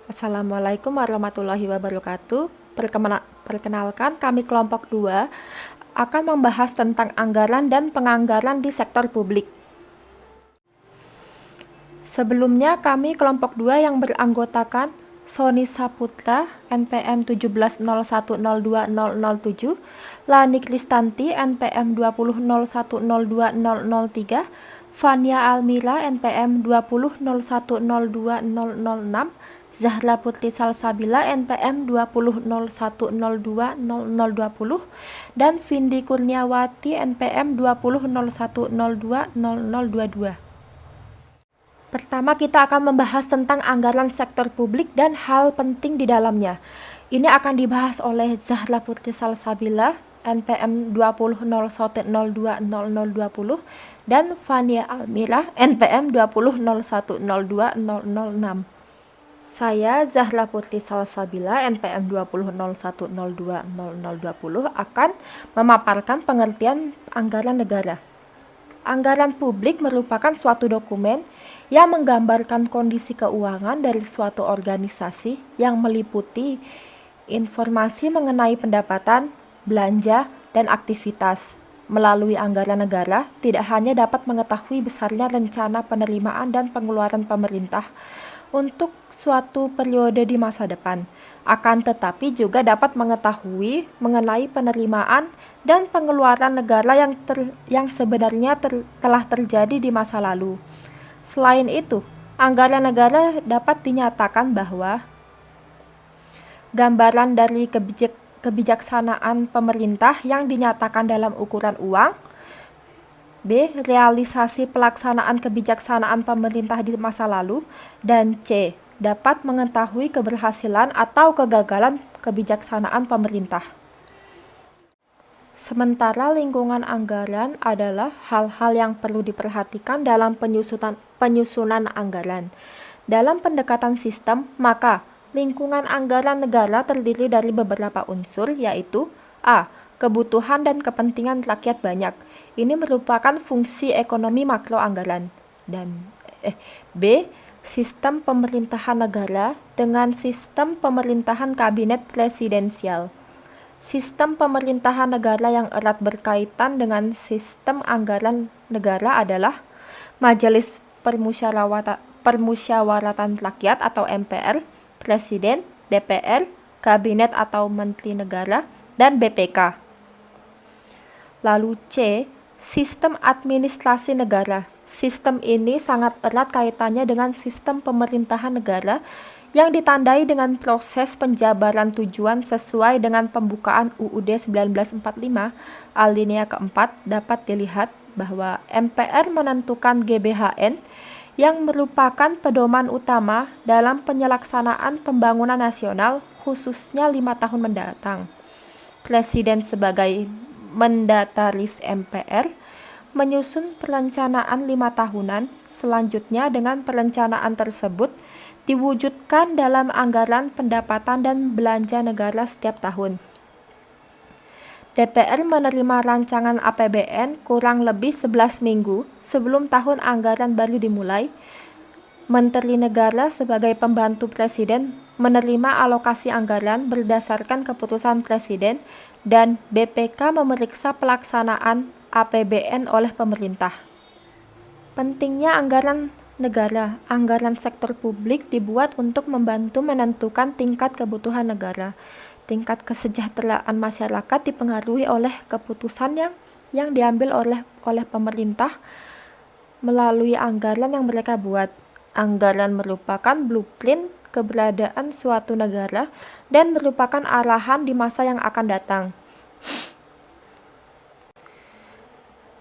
Assalamualaikum warahmatullahi wabarakatuh. Perkenalkan, kami kelompok 2 akan membahas tentang anggaran dan penganggaran di sektor publik. Sebelumnya, kami kelompok 2 yang beranggotakan Sony Saputra, NPM 1701020007, Lani Kristanti, NPM 2001020003, Fania Almira, NPM 2001020006, Zahra Putri Salsabila, NPM 2001020020, dan Vindi Kurniawati, NPM 2001020022. Pertama, kita akan membahas tentang anggaran sektor publik dan hal penting di dalamnya. Ini akan dibahas oleh Zahra Putri Salsabila, NPM 2001020020, dan Fania Almira, NPM 2001020006. Saya, Zahra Putri Salsabila, NPM 2001020020, akan memaparkan pengertian anggaran negara. Anggaran publik merupakan suatu dokumen yang menggambarkan kondisi keuangan dari suatu organisasi yang meliputi informasi mengenai pendapatan, belanja, dan aktivitas. Melalui anggaran negara, tidak hanya dapat mengetahui besarnya rencana penerimaan dan pengeluaran pemerintah untuk suatu periode di masa depan, akan tetapi juga dapat mengetahui mengenai penerimaan dan pengeluaran negara yang sebenarnya telah terjadi di masa lalu. Selain itu, anggaran negara dapat dinyatakan bahwa gambaran dari kebijaksanaan pemerintah yang dinyatakan dalam ukuran uang. B. Realisasi pelaksanaan kebijaksanaan pemerintah di masa lalu. Dan C. Dapat mengetahui keberhasilan atau kegagalan kebijaksanaan pemerintah. Sementara lingkungan anggaran adalah hal-hal yang perlu diperhatikan dalam penyusunan anggaran. Dalam pendekatan sistem, maka lingkungan anggaran negara terdiri dari beberapa unsur, yaitu A. Kebutuhan dan kepentingan rakyat banyak. Ini merupakan fungsi ekonomi makro anggaran. Dan B. Sistem pemerintahan negara dengan sistem pemerintahan kabinet presidensial. Sistem pemerintahan negara yang erat berkaitan dengan sistem anggaran negara adalah Majelis Permusyawaratan Rakyat atau MPR, Presiden, DPR, Kabinet atau Menteri Negara, dan BPK. Lalu C. Sistem administrasi negara. Sistem ini sangat erat kaitannya dengan sistem pemerintahan negara yang ditandai dengan proses penjabaran tujuan sesuai dengan pembukaan UUD 1945 alinea keempat. Dapat dilihat bahwa MPR menentukan GBHN yang merupakan pedoman utama dalam penyelaksanaan pembangunan nasional khususnya 5 tahun mendatang. Presiden sebagai mendataris MPR menyusun perencanaan 5 tahunan. Selanjutnya dengan perencanaan tersebut diwujudkan dalam anggaran pendapatan dan belanja negara setiap tahun. DPR menerima rancangan APBN kurang lebih 11 minggu sebelum tahun anggaran baru dimulai. Menteri Negara sebagai pembantu Presiden menerima alokasi anggaran berdasarkan keputusan Presiden, dan BPK memeriksa pelaksanaan APBN oleh pemerintah. Pentingnya anggaran negara. Anggaran sektor publik dibuat untuk membantu menentukan tingkat kebutuhan negara. Tingkat kesejahteraan masyarakat dipengaruhi oleh keputusan yang diambil oleh pemerintah melalui anggaran yang mereka buat. Anggaran merupakan blueprint keberadaan suatu negara dan merupakan arahan di masa yang akan datang.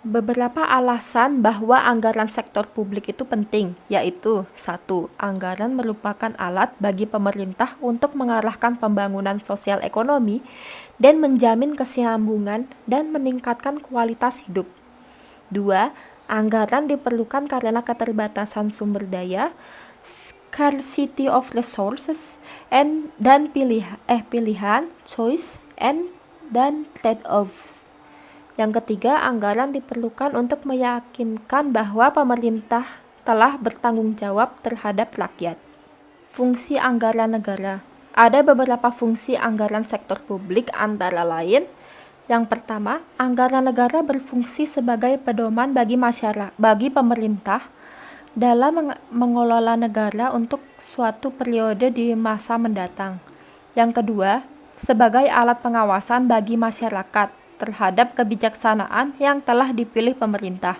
Beberapa alasan bahwa anggaran sektor publik itu penting, yaitu 1. Anggaran merupakan alat bagi pemerintah untuk mengarahkan pembangunan sosial ekonomi dan menjamin kesinambungan dan meningkatkan kualitas hidup. 2. Anggaran diperlukan karena keterbatasan sumber daya, scarcity of resources, dan pilihan, choice, dan trade-offs. Yang ketiga, anggaran diperlukan untuk meyakinkan bahwa pemerintah telah bertanggung jawab terhadap rakyat. Fungsi anggaran negara. Ada beberapa fungsi anggaran sektor publik antara lain. Yang pertama, anggaran negara berfungsi sebagai pedoman bagi pemerintah dalam mengelola negara untuk suatu periode di masa mendatang. Yang kedua, sebagai alat pengawasan bagi masyarakat terhadap kebijaksanaan yang telah dipilih pemerintah.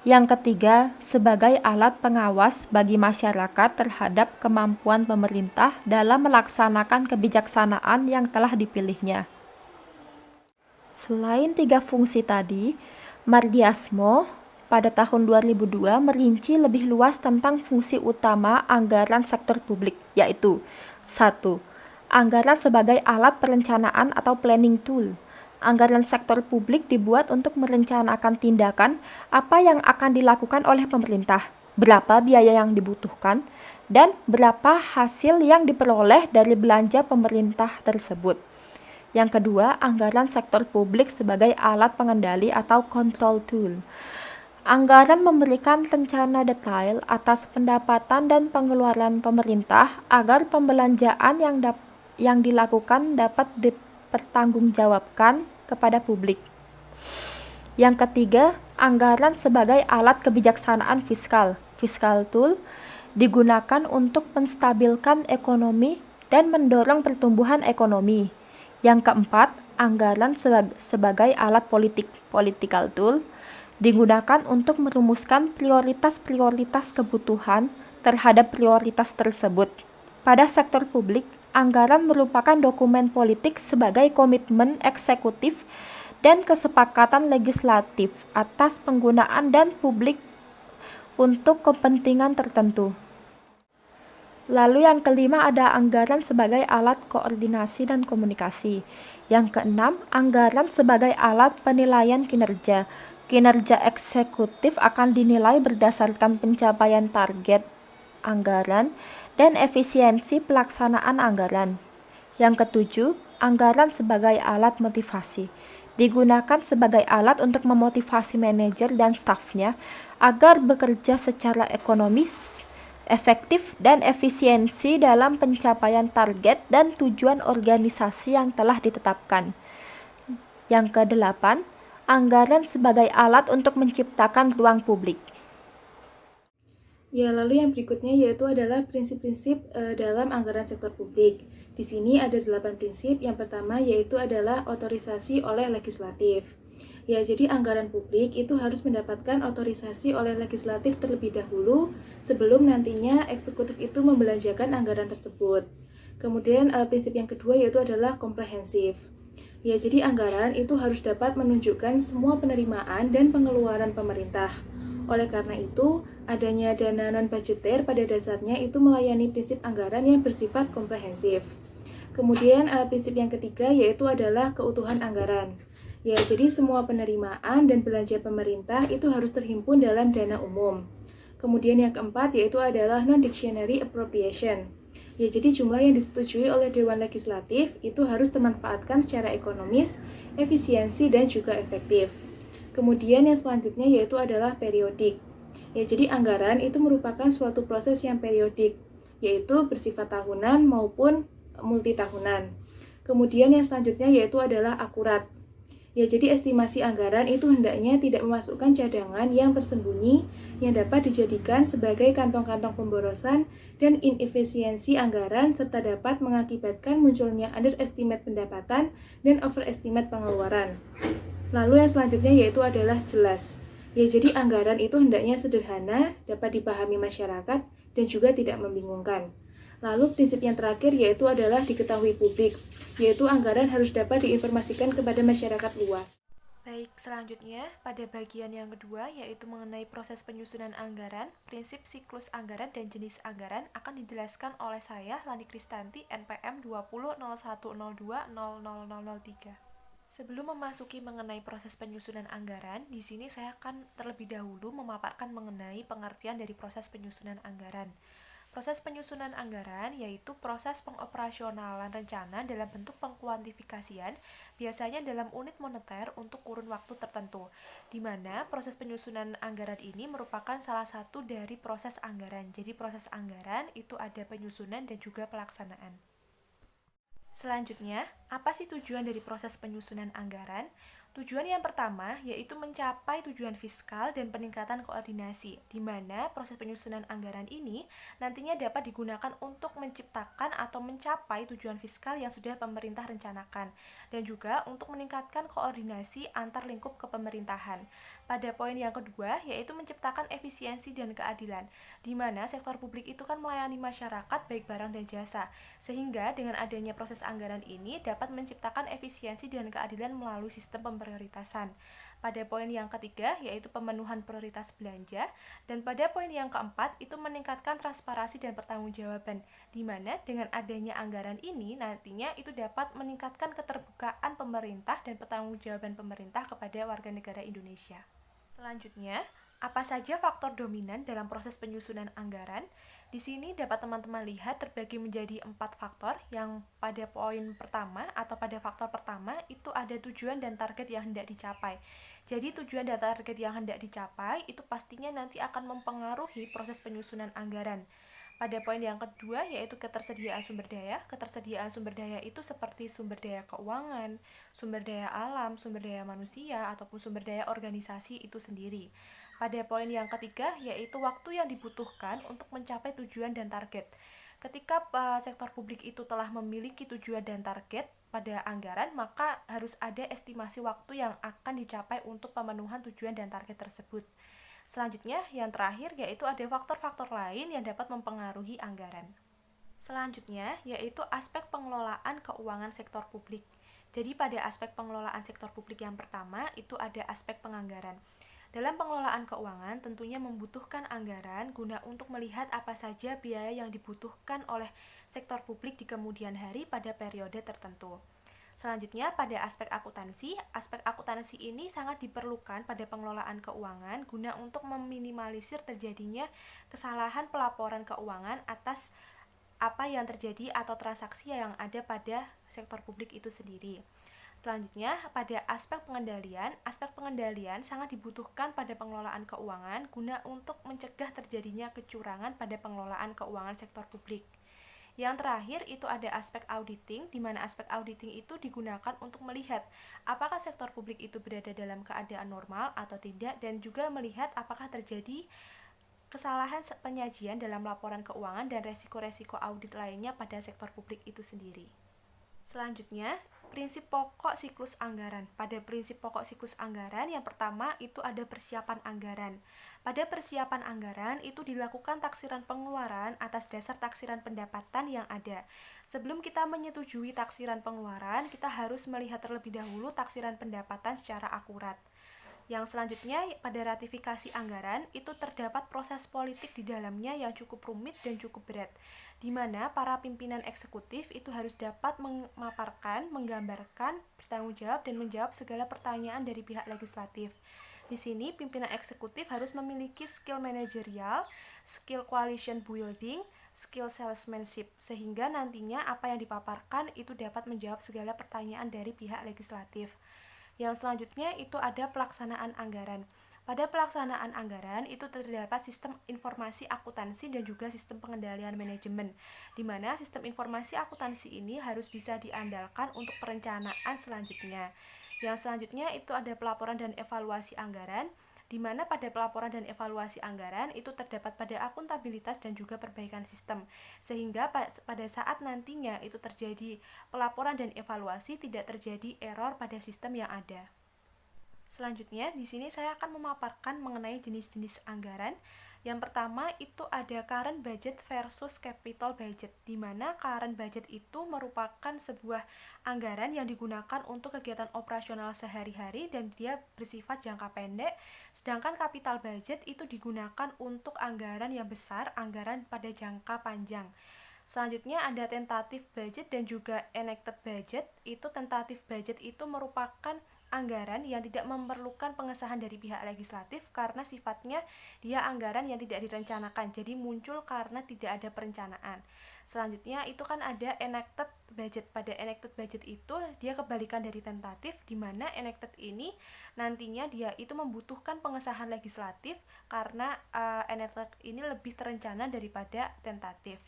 Yang ketiga, sebagai alat pengawas bagi masyarakat terhadap kemampuan pemerintah dalam melaksanakan kebijaksanaan yang telah dipilihnya. Selain tiga fungsi tadi, Mardiasmo pada tahun 2002 merinci lebih luas tentang fungsi utama anggaran sektor publik, yaitu 1. Anggaran sebagai alat perencanaan atau planning tool. Anggaran sektor publik dibuat untuk merencanakan tindakan apa yang akan dilakukan oleh pemerintah, berapa biaya yang dibutuhkan, dan berapa hasil yang diperoleh dari belanja pemerintah tersebut. Yang kedua, anggaran sektor publik sebagai alat pengendali atau control tool. Anggaran memberikan rencana detail atas pendapatan dan pengeluaran pemerintah agar pembelanjaan yang dilakukan dapat dipertanggungjawabkan kepada publik. Yang ketiga, anggaran sebagai alat kebijaksanaan fiskal. Fiscal tool digunakan untuk menstabilkan ekonomi dan mendorong pertumbuhan ekonomi. Yang keempat, anggaran sebagai alat politik. Political tool digunakan untuk merumuskan prioritas-prioritas kebutuhan terhadap prioritas tersebut. Pada sektor publik, anggaran merupakan dokumen politik sebagai komitmen eksekutif dan kesepakatan legislatif atas penggunaan dan publik untuk kepentingan tertentu. Lalu yang kelima ada anggaran sebagai alat koordinasi dan komunikasi. Yang keenam, anggaran sebagai alat penilaian kinerja. Kinerja eksekutif akan dinilai berdasarkan pencapaian target anggaran dan efisiensi pelaksanaan anggaran. Yang ketujuh, anggaran sebagai alat motivasi. Digunakan sebagai alat untuk memotivasi manajer dan stafnya agar bekerja secara ekonomis, efektif, dan efisiensi dalam pencapaian target dan tujuan organisasi yang telah ditetapkan. Yang kedelapan, anggaran sebagai alat untuk menciptakan ruang publik. Ya, lalu yang berikutnya yaitu adalah prinsip-prinsip dalam anggaran sektor publik. Di sini ada 8 prinsip. Yang pertama yaitu adalah otorisasi oleh legislatif. Ya, jadi anggaran publik itu harus mendapatkan otorisasi oleh legislatif terlebih dahulu sebelum nantinya eksekutif itu membelanjakan anggaran tersebut. Kemudian prinsip yang kedua yaitu adalah komprehensif. Ya, jadi anggaran itu harus dapat menunjukkan semua penerimaan dan pengeluaran pemerintah. Oleh karena itu, adanya dana non-budgeter pada dasarnya itu melayani prinsip anggaran yang bersifat komprehensif. Kemudian prinsip yang ketiga yaitu adalah keutuhan anggaran. Ya, jadi semua penerimaan dan belanja pemerintah itu harus terhimpun dalam dana umum. Kemudian yang keempat yaitu adalah non-dictionary appropriation. Ya, jadi jumlah yang disetujui oleh Dewan Legislatif itu harus termanfaatkan secara ekonomis, efisiensi, dan juga efektif. Kemudian yang selanjutnya yaitu adalah periodik. Ya, jadi anggaran itu merupakan suatu proses yang periodik, yaitu bersifat tahunan maupun multitahunan. Kemudian yang selanjutnya yaitu adalah akurat. Ya, jadi estimasi anggaran itu hendaknya tidak memasukkan cadangan yang tersembunyi yang dapat dijadikan sebagai kantong-kantong pemborosan dan inefisiensi anggaran serta dapat mengakibatkan munculnya underestimate pendapatan dan overestimate pengeluaran. Lalu yang selanjutnya yaitu adalah jelas. Ya, jadi anggaran itu hendaknya sederhana, dapat dipahami masyarakat, dan juga tidak membingungkan. Lalu prinsip yang terakhir yaitu adalah diketahui publik, yaitu anggaran harus dapat diinformasikan kepada masyarakat luas. Baik, selanjutnya pada bagian yang kedua yaitu mengenai proses penyusunan anggaran, prinsip siklus anggaran dan jenis anggaran akan dijelaskan oleh saya Lani Kristanti NPM 20.0102.00003. Sebelum memasuki mengenai proses penyusunan anggaran, di sini saya akan terlebih dahulu memaparkan mengenai pengertian dari proses penyusunan anggaran. Proses penyusunan anggaran yaitu proses pengoperasionalan rencana dalam bentuk pengkuantifikasian, biasanya dalam unit moneter untuk kurun waktu tertentu, di mana proses penyusunan anggaran ini merupakan salah satu dari proses anggaran. Jadi proses anggaran itu ada penyusunan dan juga pelaksanaan. Selanjutnya, apa sih tujuan dari proses penyusunan anggaran? Tujuan yang pertama yaitu mencapai tujuan fiskal dan peningkatan koordinasi, di mana proses penyusunan anggaran ini nantinya dapat digunakan untuk menciptakan atau mencapai tujuan fiskal yang sudah pemerintah rencanakan, dan juga untuk meningkatkan koordinasi antar lingkup kepemerintahan. Pada poin yang kedua yaitu menciptakan efisiensi dan keadilan, di mana sektor publik itu kan melayani masyarakat baik barang dan jasa, sehingga dengan adanya proses anggaran ini dapat menciptakan efisiensi dan keadilan melalui sistem pemprioritasan. Pada poin yang ketiga yaitu pemenuhan prioritas belanja, dan pada poin yang keempat itu meningkatkan transparansi dan pertanggungjawaban, di mana dengan adanya anggaran ini nantinya itu dapat meningkatkan keterbukaan pemerintah dan pertanggungjawaban pemerintah kepada warga negara Indonesia. Selanjutnya, apa saja faktor dominan dalam proses penyusunan anggaran? Di sini dapat teman-teman lihat terbagi menjadi 4 faktor, yang pada poin pertama atau pada faktor pertama itu ada tujuan dan target yang hendak dicapai. Jadi tujuan dan target yang hendak dicapai itu pastinya nanti akan mempengaruhi proses penyusunan anggaran. Pada poin yang kedua yaitu ketersediaan sumber daya. Ketersediaan sumber daya itu seperti sumber daya keuangan, sumber daya alam, sumber daya manusia, ataupun sumber daya organisasi itu sendiri. Pada poin yang ketiga yaitu waktu yang dibutuhkan untuk mencapai tujuan dan target. Ketika sektor publik itu telah memiliki tujuan dan target pada anggaran, maka harus ada estimasi waktu yang akan dicapai untuk pemenuhan tujuan dan target tersebut. Selanjutnya, yang terakhir yaitu ada faktor-faktor lain yang dapat mempengaruhi anggaran. Selanjutnya, yaitu aspek pengelolaan keuangan sektor publik. Jadi pada aspek pengelolaan sektor publik yang pertama itu ada aspek penganggaran. Dalam pengelolaan keuangan tentunya membutuhkan anggaran guna untuk melihat apa saja biaya yang dibutuhkan oleh sektor publik di kemudian hari pada periode tertentu. Selanjutnya pada aspek akuntansi ini sangat diperlukan pada pengelolaan keuangan guna untuk meminimalisir terjadinya kesalahan pelaporan keuangan atas apa yang terjadi atau transaksi yang ada pada sektor publik itu sendiri. Selanjutnya, pada aspek pengendalian sangat dibutuhkan pada pengelolaan keuangan guna untuk mencegah terjadinya kecurangan pada pengelolaan keuangan sektor publik. Yang terakhir itu ada aspek auditing, di mana aspek auditing itu digunakan untuk melihat apakah sektor publik itu berada dalam keadaan normal atau tidak, dan juga melihat apakah terjadi kesalahan penyajian dalam laporan keuangan dan resiko-resiko audit lainnya pada sektor publik itu sendiri. Selanjutnya, prinsip pokok siklus anggaran. Pada prinsip pokok siklus anggaran, yang pertama itu ada persiapan anggaran. Pada persiapan anggaran itu dilakukan taksiran pengeluaran atas dasar taksiran pendapatan yang ada. Sebelum kita menyetujui taksiran pengeluaran, kita harus melihat terlebih dahulu taksiran pendapatan secara akurat. Yang selanjutnya, pada ratifikasi anggaran, itu terdapat proses politik di dalamnya yang cukup rumit dan cukup berat, di mana para pimpinan eksekutif itu harus dapat memaparkan, menggambarkan, bertanggung jawab, dan menjawab segala pertanyaan dari pihak legislatif. Di sini, pimpinan eksekutif harus memiliki skill manajerial, skill coalition building, skill salesmanship, sehingga nantinya apa yang dipaparkan itu dapat menjawab segala pertanyaan dari pihak legislatif. Yang selanjutnya itu ada pelaksanaan anggaran. Pada pelaksanaan anggaran itu terdapat sistem informasi akuntansi dan juga sistem pengendalian manajemen, di mana sistem informasi akuntansi ini harus bisa diandalkan untuk perencanaan selanjutnya. Yang selanjutnya itu ada pelaporan dan evaluasi anggaran, di mana pada pelaporan dan evaluasi anggaran itu terdapat pada akuntabilitas dan juga perbaikan sistem, sehingga pada saat nantinya itu terjadi pelaporan dan evaluasi tidak terjadi error pada sistem yang ada. Selanjutnya, di sini saya akan memaparkan mengenai jenis-jenis anggaran. Yang pertama itu ada current budget versus capital budget, di mana current budget itu merupakan sebuah anggaran yang digunakan untuk kegiatan operasional sehari-hari dan dia bersifat jangka pendek, sedangkan capital budget itu digunakan untuk anggaran yang besar, anggaran pada jangka panjang. Selanjutnya ada tentative budget dan juga enacted budget. Itu tentative budget itu merupakan anggaran yang tidak memerlukan pengesahan dari pihak legislatif karena sifatnya dia anggaran yang tidak direncanakan, jadi muncul karena tidak ada perencanaan. Selanjutnya itu kan ada enacted budget. Pada enacted budget itu dia kebalikan dari tentatif, di mana enacted ini nantinya dia itu membutuhkan pengesahan legislatif karena enacted ini lebih terencana daripada tentatif.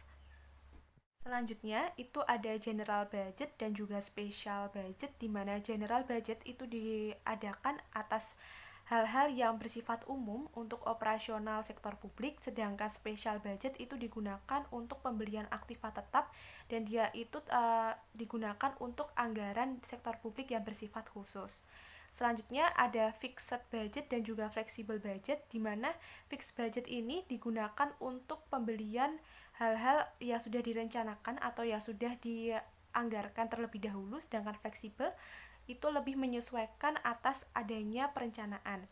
Selanjutnya itu ada general budget dan juga special budget, di mana general budget itu diadakan atas hal-hal yang bersifat umum untuk operasional sektor publik, sedangkan special budget itu digunakan untuk pembelian aktiva tetap dan dia itu digunakan untuk anggaran sektor publik yang bersifat khusus. Selanjutnya ada fixed budget dan juga flexible budget, di mana fixed budget ini digunakan untuk pembelian hal-hal yang sudah direncanakan atau yang sudah dianggarkan terlebih dahulu, sedangkan fleksibel itu lebih menyesuaikan atas adanya perencanaan.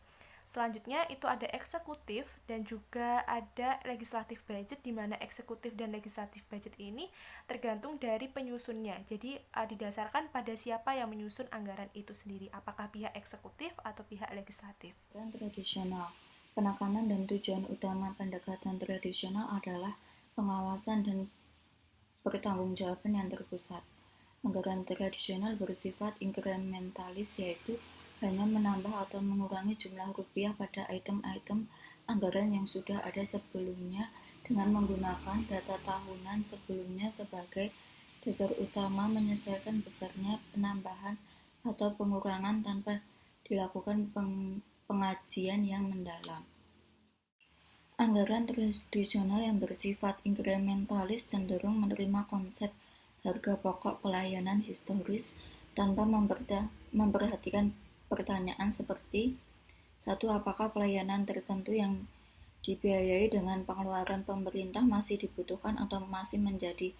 Selanjutnya itu ada eksekutif dan juga ada legislatif budget, di mana eksekutif dan legislatif budget ini tergantung dari penyusunnya. Jadi didasarkan pada siapa yang menyusun anggaran itu sendiri, apakah pihak eksekutif atau pihak legislatif. Tradisional. Penekanan dan tujuan utama pendekatan tradisional adalah pengawasan dan pertanggungjawaban yang terpusat. Anggaran tradisional bersifat inkrementalis, yaitu hanya menambah atau mengurangi jumlah rupiah pada item-item anggaran yang sudah ada sebelumnya dengan menggunakan data tahunan sebelumnya sebagai dasar utama, menyesuaikan besarnya penambahan atau pengurangan tanpa dilakukan pengajian yang mendalam. Anggaran tradisional yang bersifat inkrementalis cenderung menerima konsep harga pokok pelayanan historis tanpa memperhatikan pertanyaan seperti: 1. Apakah pelayanan tertentu yang dibiayai dengan pengeluaran pemerintah masih dibutuhkan atau masih menjadi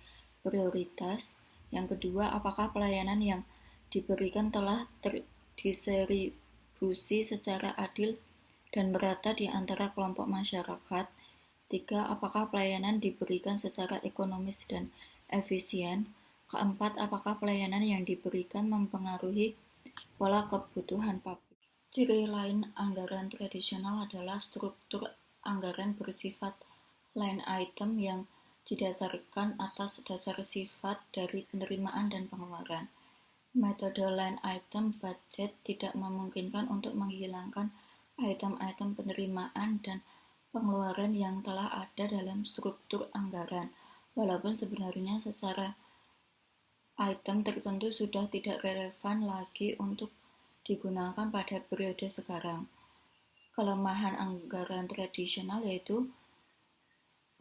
prioritas? Yang kedua, apakah pelayanan yang diberikan telah terdistribusi secara adil dan merata di antara kelompok masyarakat? 3. Apakah pelayanan diberikan secara ekonomis dan efisien? Keempat, apakah pelayanan yang diberikan mempengaruhi pola kebutuhan publik? Ciri lain anggaran tradisional adalah struktur anggaran bersifat line item yang didasarkan atas dasar sifat dari penerimaan dan pengeluaran. Metode line item budget tidak memungkinkan untuk menghilangkan item-item penerimaan dan pengeluaran yang telah ada dalam struktur anggaran, walaupun sebenarnya secara item tertentu sudah tidak relevan lagi untuk digunakan pada periode sekarang. Kelemahan anggaran tradisional yaitu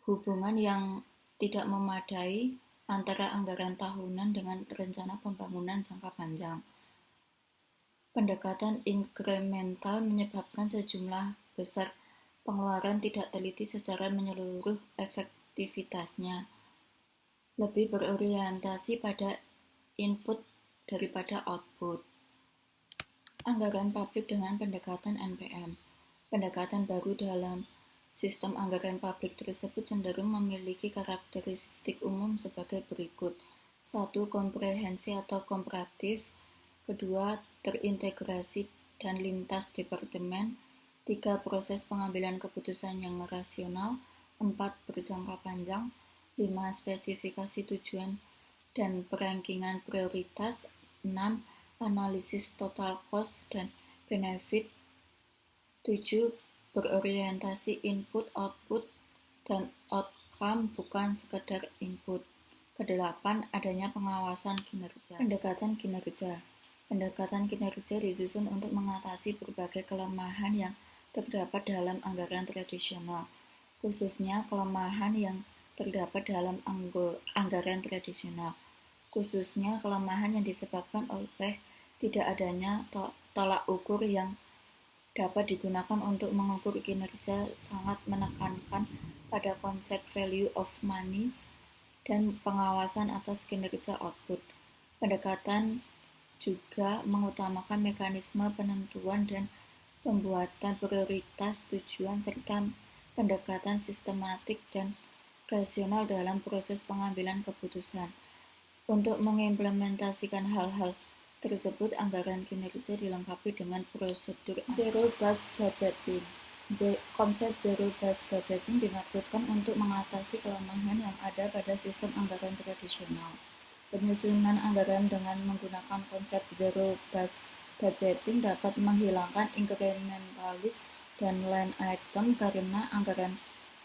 hubungan yang tidak memadai antara anggaran tahunan dengan rencana pembangunan jangka panjang. Pendekatan inkremental menyebabkan sejumlah besar pengeluaran tidak teliti secara menyeluruh efektivitasnya, lebih berorientasi pada input daripada output. Anggaran publik dengan pendekatan NPM. Pendekatan baru dalam sistem anggaran publik tersebut cenderung memiliki karakteristik umum sebagai berikut. 1. Komprehensi atau komparatif. 2. Terintegrasi dan lintas departemen. 3. Proses pengambilan keputusan yang rasional. 4. Berjangka panjang. 5. Spesifikasi tujuan dan perankingan prioritas. 6. Analisis total cost dan benefit. 7. Berorientasi input, output, dan outcome, bukan sekedar input. Kedelapan, adanya pengawasan kinerja. Pendekatan kinerja. Pendekatan kinerja disusun untuk mengatasi berbagai kelemahan yang terdapat dalam anggaran tradisional, khususnya kelemahan yang terdapat dalam anggaran tradisional, khususnya kelemahan yang disebabkan oleh tidak adanya tolak ukur yang dapat digunakan untuk mengukur kinerja, sangat menekankan pada konsep value of money dan pengawasan atas kinerja output. Pendekatan juga mengutamakan mekanisme penentuan dan pembuatan prioritas tujuan serta pendekatan sistematik dan rasional dalam proses pengambilan keputusan. Untuk mengimplementasikan hal-hal tersebut, anggaran kinerja dilengkapi dengan prosedur zero-based budgeting. Konsep zero-based budgeting dimaksudkan untuk mengatasi kelemahan yang ada pada sistem anggaran tradisional. Penyusunan anggaran dengan menggunakan konsep zero-based budgeting dapat menghilangkan inkrementalis dan line item karena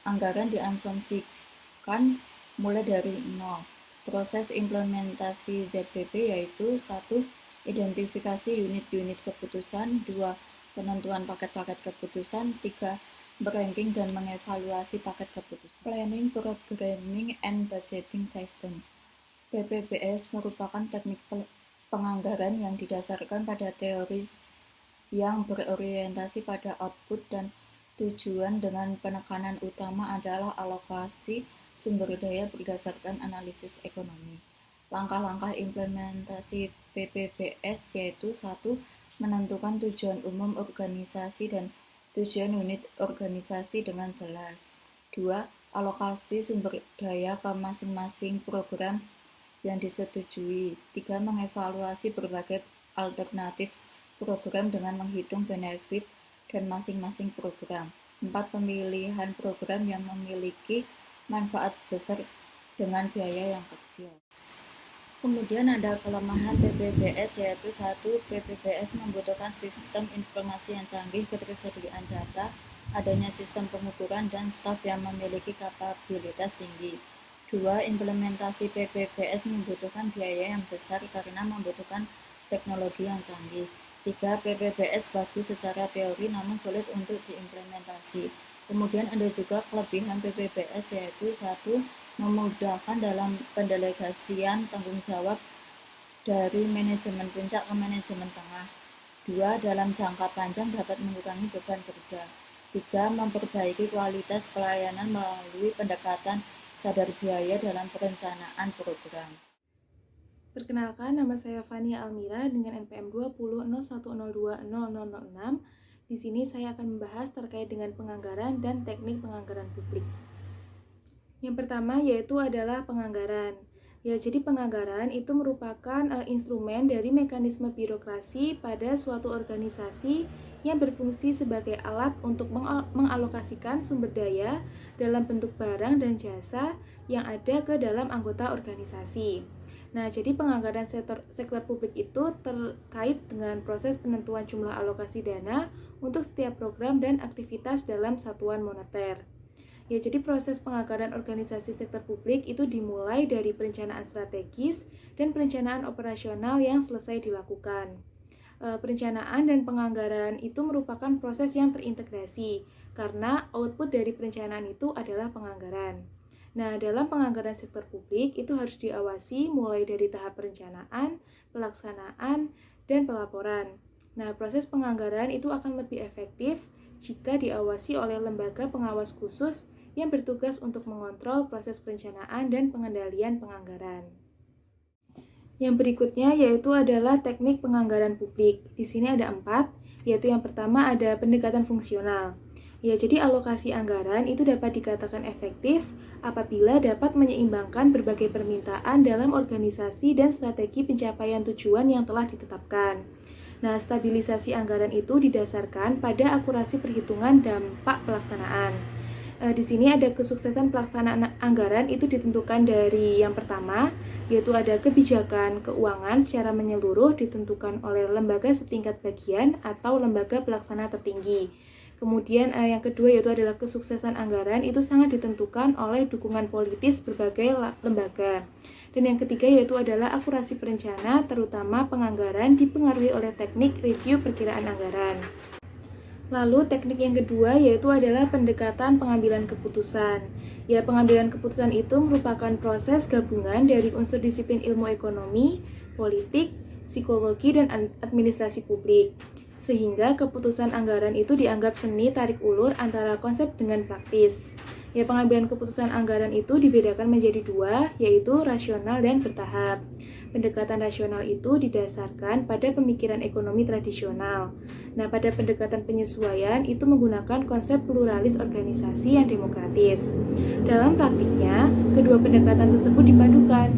anggaran diasumsikan mulai dari nol. Proses implementasi ZBB yaitu 1. Identifikasi unit-unit keputusan, 2. Penentuan paket-paket keputusan, 3. Beranking dan mengevaluasi paket keputusan. Planning, Programming, and Budgeting System. PPBS merupakan teknik penganggaran yang didasarkan pada teori yang berorientasi pada output dan tujuan dengan penekanan utama adalah alokasi sumber daya berdasarkan analisis ekonomi. Langkah-langkah implementasi PPBS yaitu 1. Menentukan tujuan umum organisasi dan tujuan unit organisasi dengan jelas. 2. Alokasi sumber daya ke masing-masing program yang disetujui. 3. Mengevaluasi berbagai alternatif program dengan menghitung benefit dan masing-masing program. 4. Pemilihan program yang memiliki manfaat besar dengan biaya yang kecil. Kemudian ada kelemahan PPBS yaitu 1. PPBS membutuhkan sistem informasi yang canggih, ketersediaan data, adanya sistem pengukuran, dan staf yang memiliki kapabilitas tinggi. 2. Implementasi PPBS membutuhkan biaya yang besar karena membutuhkan teknologi yang canggih. 3. PPBS bagus secara teori namun sulit untuk diimplementasi. Kemudian ada juga kelebihan PPBS yaitu 1. Memudahkan dalam pendelegasian tanggung jawab dari manajemen puncak ke manajemen tengah. 2. Dalam jangka panjang dapat mengurangi beban kerja. 3. Memperbaiki kualitas pelayanan melalui pendekatan sadar biaya dalam perencanaan program. Perkenalkan, nama saya Fania Almira dengan NPM 2001020006. Di sini saya akan membahas terkait dengan penganggaran dan teknik penganggaran publik. Yang pertama yaitu adalah penganggaran. Ya, jadi penganggaran itu merupakan instrumen dari mekanisme birokrasi pada suatu organisasi yang berfungsi sebagai alat untuk mengalokasikan sumber daya dalam bentuk barang dan jasa yang ada ke dalam anggota organisasi. Nah, jadi penganggaran sektor publik itu terkait dengan proses penentuan jumlah alokasi dana untuk setiap program dan aktivitas dalam satuan moneter. Ya, jadi proses penganggaran organisasi sektor publik itu dimulai dari perencanaan strategis dan perencanaan operasional yang selesai dilakukan. Perencanaan dan penganggaran itu merupakan proses yang terintegrasi karena output dari perencanaan itu adalah penganggaran. Nah, dalam penganggaran sektor publik itu harus diawasi mulai dari tahap perencanaan, pelaksanaan, dan pelaporan. Nah, proses penganggaran itu akan lebih efektif jika diawasi oleh lembaga pengawas khusus yang bertugas untuk mengontrol proses perencanaan dan pengendalian penganggaran. Yang berikutnya yaitu adalah teknik penganggaran publik. Di sini ada 4, yaitu yang pertama ada pendekatan fungsional. Ya, jadi alokasi anggaran itu dapat dikatakan efektif apabila dapat menyeimbangkan berbagai permintaan dalam organisasi dan strategi pencapaian tujuan yang telah ditetapkan. Nah, stabilisasi anggaran itu didasarkan pada akurasi perhitungan dampak pelaksanaan. Di sini ada kesuksesan pelaksanaan anggaran itu ditentukan dari yang pertama, yaitu ada kebijakan keuangan secara menyeluruh ditentukan oleh lembaga setingkat bagian atau lembaga pelaksana tertinggi. Kemudian yang kedua yaitu adalah kesuksesan anggaran itu sangat ditentukan oleh dukungan politis berbagai lembaga. Dan yang ketiga yaitu adalah akurasi perencana, terutama penganggaran dipengaruhi oleh teknik review perkiraan anggaran. Lalu teknik yang kedua yaitu adalah pendekatan pengambilan keputusan. Ya, pengambilan keputusan itu merupakan proses gabungan dari unsur disiplin ilmu ekonomi, politik, psikologi, dan administrasi publik. Sehingga keputusan anggaran itu dianggap seni tarik ulur antara konsep dengan praktis. Ya, pengambilan keputusan anggaran itu dibedakan menjadi 2, yaitu rasional dan bertahap. Pendekatan rasional itu didasarkan pada pemikiran ekonomi tradisional. Nah, pada pendekatan penyesuaian itu menggunakan konsep pluralis organisasi yang demokratis. Dalam praktiknya, kedua pendekatan tersebut dipadukan.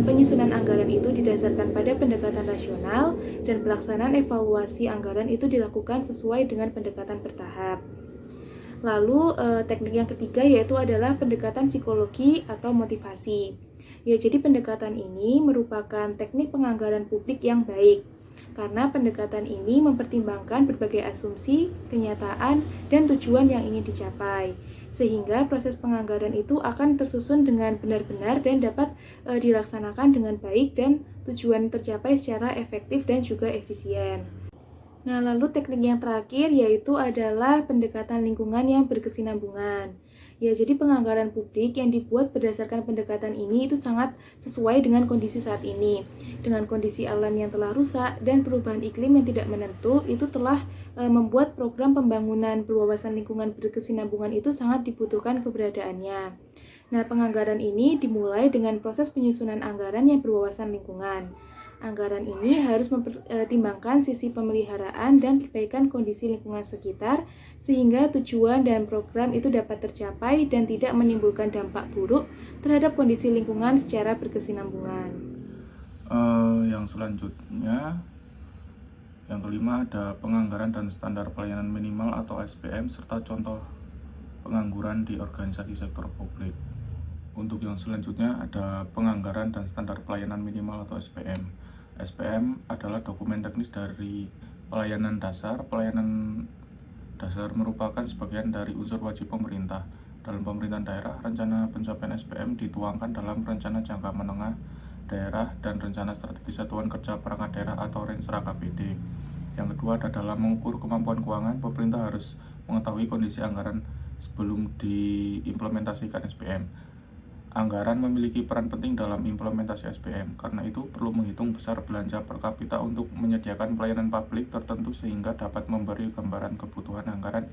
Penyusunan anggaran itu didasarkan pada pendekatan rasional dan pelaksanaan evaluasi anggaran itu dilakukan sesuai dengan pendekatan bertahap. Lalu teknik yang ketiga yaitu adalah pendekatan psikologi atau motivasi. Ya, jadi pendekatan ini merupakan teknik penganggaran publik yang baik karena pendekatan ini mempertimbangkan berbagai asumsi, kenyataan, dan tujuan yang ingin dicapai sehingga proses penganggaran itu akan tersusun dengan benar-benar dan dapat dilaksanakan dengan baik dan tujuan tercapai secara efektif dan juga efisien. Nah, lalu teknik yang terakhir yaitu adalah pendekatan lingkungan yang berkesinambungan. Ya, jadi penganggaran publik yang dibuat berdasarkan pendekatan ini itu sangat sesuai dengan kondisi saat ini. Dengan kondisi alam yang telah rusak dan perubahan iklim yang tidak menentu, itu telah membuat program pembangunan berwawasan lingkungan berkesinambungan itu sangat dibutuhkan keberadaannya. Nah, penganggaran ini dimulai dengan proses penyusunan anggaran yang berwawasan lingkungan. Anggaran ini harus mempertimbangkan sisi pemeliharaan dan perbaikan kondisi lingkungan sekitar sehingga tujuan dan program itu dapat tercapai dan tidak menimbulkan dampak buruk terhadap kondisi lingkungan secara berkesinambungan. Yang selanjutnya, yang kelima ada penganggaran dan standar pelayanan minimal atau SPM serta contoh pengangguran di organisasi sektor publik. Untuk yang selanjutnya ada penganggaran dan standar pelayanan minimal atau SPM. SPM adalah dokumen teknis dari pelayanan dasar. Pelayanan dasar merupakan sebagian dari unsur wajib pemerintah. Dalam pemerintahan daerah, rencana pencapaian SPM dituangkan dalam rencana jangka menengah daerah dan rencana strategi satuan kerja perangkat daerah atau Renstra KPD. Yang kedua ada dalam mengukur kemampuan keuangan, pemerintah harus mengetahui kondisi anggaran sebelum diimplementasikan SPM. Anggaran memiliki peran penting dalam implementasi SPM, karena itu perlu menghitung besar belanja per kapita untuk menyediakan pelayanan publik tertentu sehingga dapat memberi gambaran kebutuhan anggaran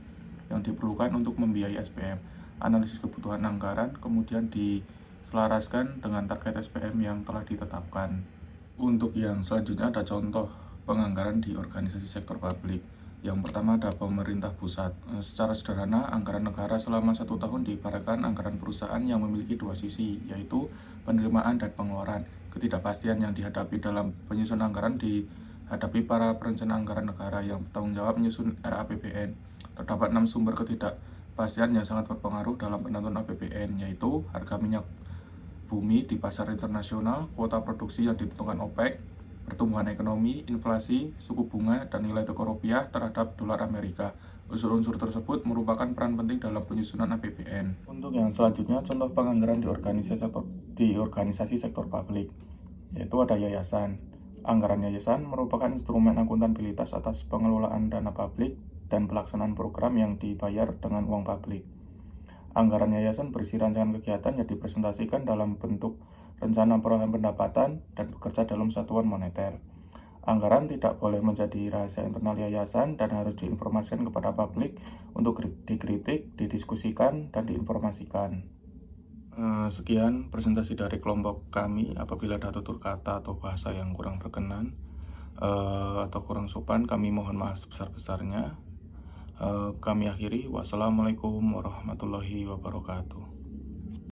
yang diperlukan untuk membiayai SPM. Analisis kebutuhan anggaran kemudian diselaraskan dengan target SPM yang telah ditetapkan. Untuk yang selanjutnya ada contoh penganggaran di organisasi sektor publik. Yang pertama ada pemerintah pusat. Secara sederhana, anggaran negara selama 1 tahun diibaratkan anggaran perusahaan yang memiliki dua sisi, yaitu penerimaan dan pengeluaran. Ketidakpastian yang dihadapi dalam penyusunan anggaran dihadapi para perencana anggaran negara yang bertanggung jawab menyusun RAPBN. Terdapat 6 sumber ketidakpastian yang sangat berpengaruh dalam penentuan APBN, yaitu harga minyak bumi di pasar internasional, kuota produksi yang ditentukan OPEC, pertumbuhan ekonomi, inflasi, suku bunga, dan nilai tukar rupiah terhadap dolar Amerika. Unsur-unsur tersebut merupakan peran penting dalam penyusunan APBN. Untuk yang selanjutnya, contoh penganggaran di organisasi sektor publik, yaitu ada yayasan. Anggaran yayasan merupakan instrumen akuntabilitas atas pengelolaan dana publik dan pelaksanaan program yang dibayar dengan uang publik. Anggaran yayasan berisi rancangan kegiatan yang dipresentasikan dalam bentuk rencana perolehan pendapatan dan bekerja dalam satuan moneter. Anggaran tidak boleh menjadi rahasia internal yayasan dan harus diinformasikan kepada publik untuk dikritik, didiskusikan, dan diinformasikan. Sekian presentasi dari kelompok kami. Apabila ada tutur kata atau bahasa yang kurang berkenan atau kurang sopan, kami mohon maaf sebesar-besarnya. Kami akhiri. Wassalamualaikum warahmatullahi wabarakatuh.